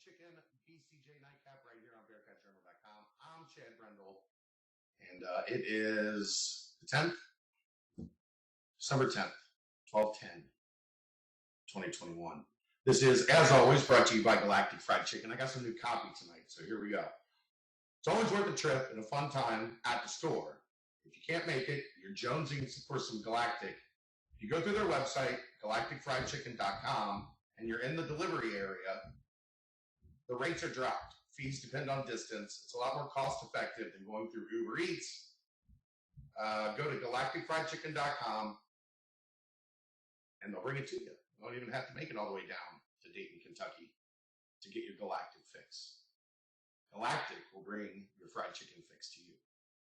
Chicken BCJ nightcap right here on BearcatJournal.com. I'm Chad Brendel, and it is the 10th, December 10th, 12/10/2021. This is, as always, brought to you by Galactic Fried Chicken. I got some new copy tonight, so here we go. It's always worth a trip and a fun time at the store. If you can't make it, you're jonesing for some Galactic. If you go through their website, galacticfriedchicken.com, and you're in the delivery area, the rates are dropped. Fees depend on distance. It's a lot more cost effective than going through Uber Eats. Go to galacticfriedchicken.com and they'll bring it to you. You don't even have to make it all the way down to Dayton, Kentucky to get your Galactic fix. Galactic will bring your fried chicken fix to you.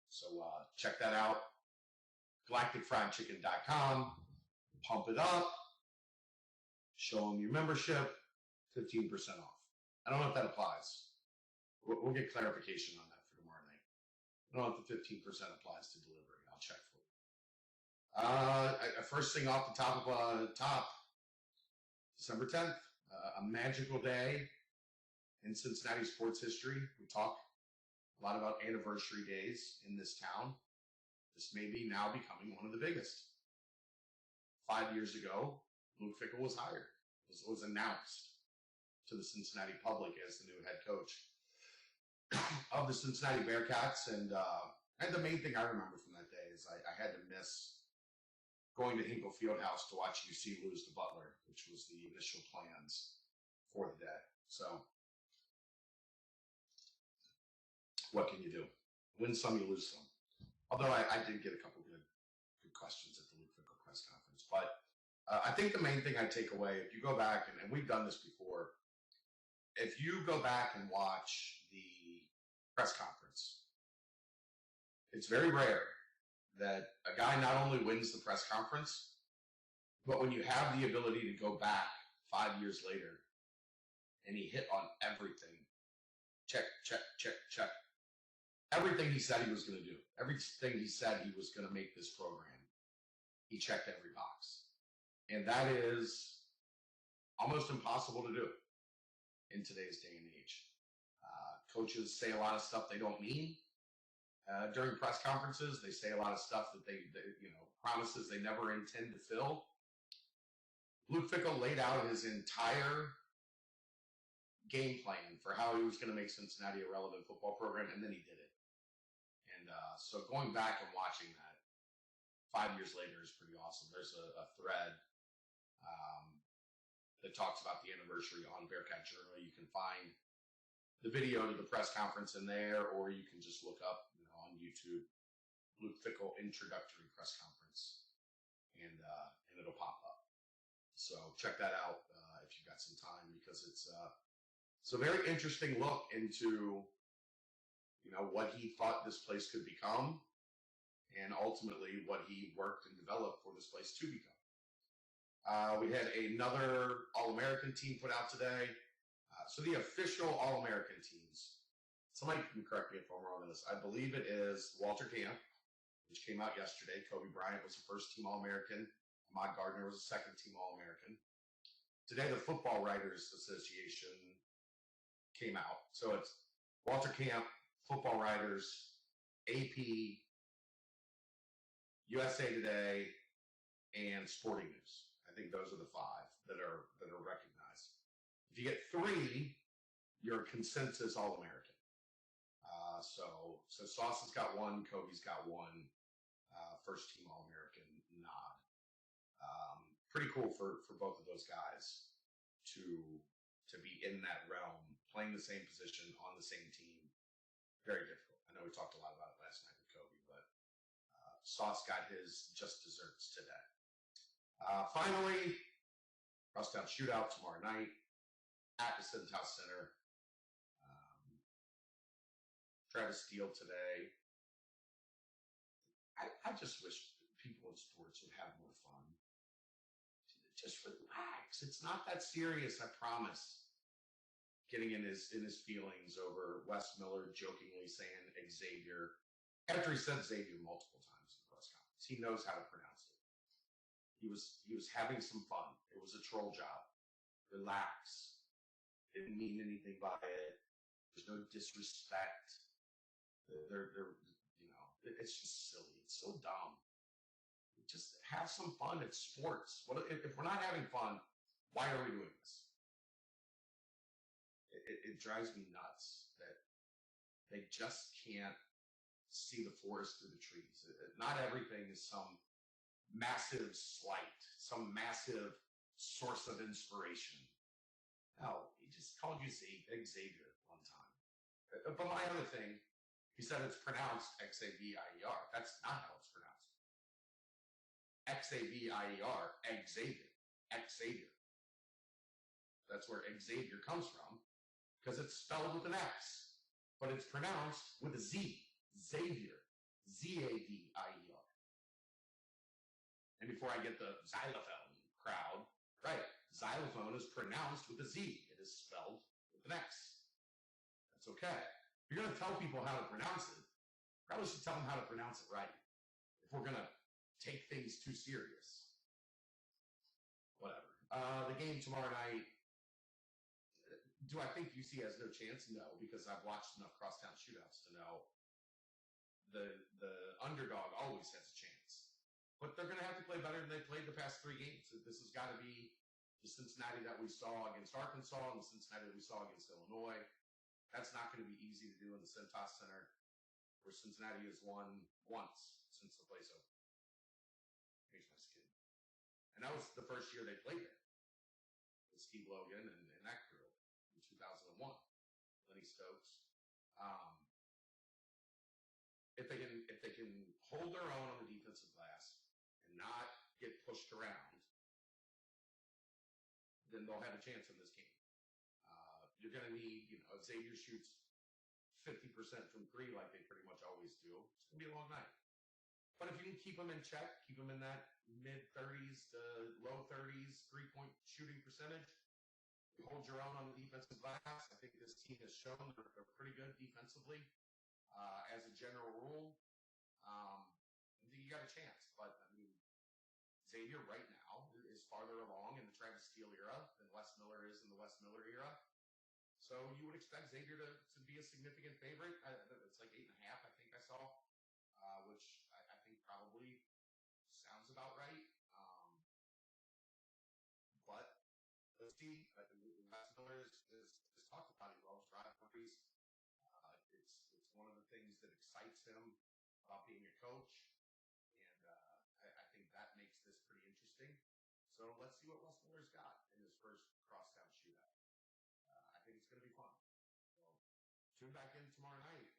So check that out. galacticfriedchicken.com. Pump it up. Show them your membership. 15% off. I don't know if that applies. We'll get clarification on that for tomorrow night. I don't know if the 15% applies to delivery. I'll check for you. First thing off the top, December 10th, a magical day in Cincinnati sports history. We talk a lot about anniversary days in this town. This may be now becoming one of the biggest. 5 years ago, Luke Fickell was hired. Was announced to the Cincinnati public as the new head coach of the Cincinnati Bearcats. And the main thing I remember from that day is I had to miss going to Hinkle Fieldhouse to watch UC lose to Butler, which was the initial plans for the day. So what can you do? Win some, you lose some. Although I did get a couple good questions at the Luke Fickell press conference. But I think the main thing I take away, if you go back, and we've done this before, if you go back and watch the press conference, it's very rare that a guy not only wins the press conference, but when you have the ability to go back 5 years later and he hit on everything, check, check, check, check. Everything he said he was going to do, everything he said he was going to make this program, he checked every box. And that is almost impossible to do in today's day and age. Coaches say a lot of stuff they don't mean during press conferences. They say a lot of stuff that they promises they never intend to fill. Luke Fickell laid out his entire game plan for how he was going to make Cincinnati a relevant football program, and then he did it. And so going back and watching that 5 years later is pretty awesome. There's a thread that talks about the anniversary on Bearcat Journal. You can find the video to the press conference in there, or you can just look up on YouTube, Luke Fickell introductory press conference, and it'll pop up. So check that out if you've got some time, because it's a very interesting look into what he thought this place could become, and ultimately what he worked and developed for this place to become. We had another All-American team put out today. So the official All-American teams, somebody can correct me if I'm wrong on this. I believe it is Walter Camp, which came out yesterday. Kobe Bryant was the first team All-American. Ahmad Gardner was the second team All-American. Today, the Football Writers Association came out. So it's Walter Camp, Football Writers, AP, USA Today, and Sporting News. I think those are the five that are recognized. If you get three, you're a consensus All-American. So Sauce has got one, Kobe's got one, first team All-American nod. Pretty cool for both of those guys to be in that realm, playing the same position on the same team. Very difficult. I know we talked a lot about it last night with Kobe, but Sauce got his just desserts today. Finally, Crosstown Shootout tomorrow night at the Centhouse Center. Travis Steele today. I just wish people in sports would have more fun. Just relax. It's not that serious, I promise. Getting in his feelings over Wes Miller jokingly saying Xavier, after he said Xavier multiple times in the press conference. He knows how to pronounce it. He was having some fun. It was a troll job. Relax. didn't mean anything by it. There's no disrespect. They're it's just silly. It's so dumb. Just have some fun. It's sports. What if we're not having fun? Why are we doing this? It drives me nuts that they just can't see the forest through the trees. Not everything is some massive slight, some massive source of inspiration. No, he just called you Xavier one time. But my other thing, he said it's pronounced Xavier. That's not how it's pronounced. Xavier, Xavier, Xavier. That's where Xavier comes from, because it's spelled with an X, but it's pronounced with a Z. Xavier, Zavier. And before I get the xylophone crowd, right? Xylophone is pronounced with a Z. It is spelled with an X. That's okay. If you're going to tell people how to pronounce it, probably should tell them how to pronounce it right. If we're going to take things too serious. Whatever. The game tomorrow night, do I think UC has no chance? No, because I've watched enough crosstown shootouts to know the underdog always has a chance. But they're going to have to play better than they played the past 3 games. This has got to be the Cincinnati that we saw against Arkansas and the Cincinnati that we saw against Illinois. That's not going to be easy to do in the Cintas Center, where Cincinnati has won once since the place opened. Here's my skin. And that was the first year they played there with Steve Logan and that crew in 2001. Lenny Stokes. If they can hold their own on the defensive glass and not get pushed around, then they'll have a chance in this game. You're going to need, if Xavier shoots 50% from 3 like they pretty much always do, it's going to be a long night. But if you can keep them in check, keep them in that mid-30s to low 30s 3-point shooting percentage, you hold your own on the defensive glass. I think this team has shown they're pretty good defensively as a general rule. I think you got a chance. But, Xavier right now is farther along in the Travis Steele era than Wes Miller is in the Wes Miller era. So you would expect Xavier to be a significant favorite. It's like 8.5, I think I saw, which I think probably sounds about right. But let's see. Wes Miller is talked about. He loves rivalries. It's one of the things that excites him about being a coach, and I think that makes this pretty interesting. So let's see what Wes Miller's got in his first crosstown shootout. I think it's going to be fun. So tune back in tomorrow night.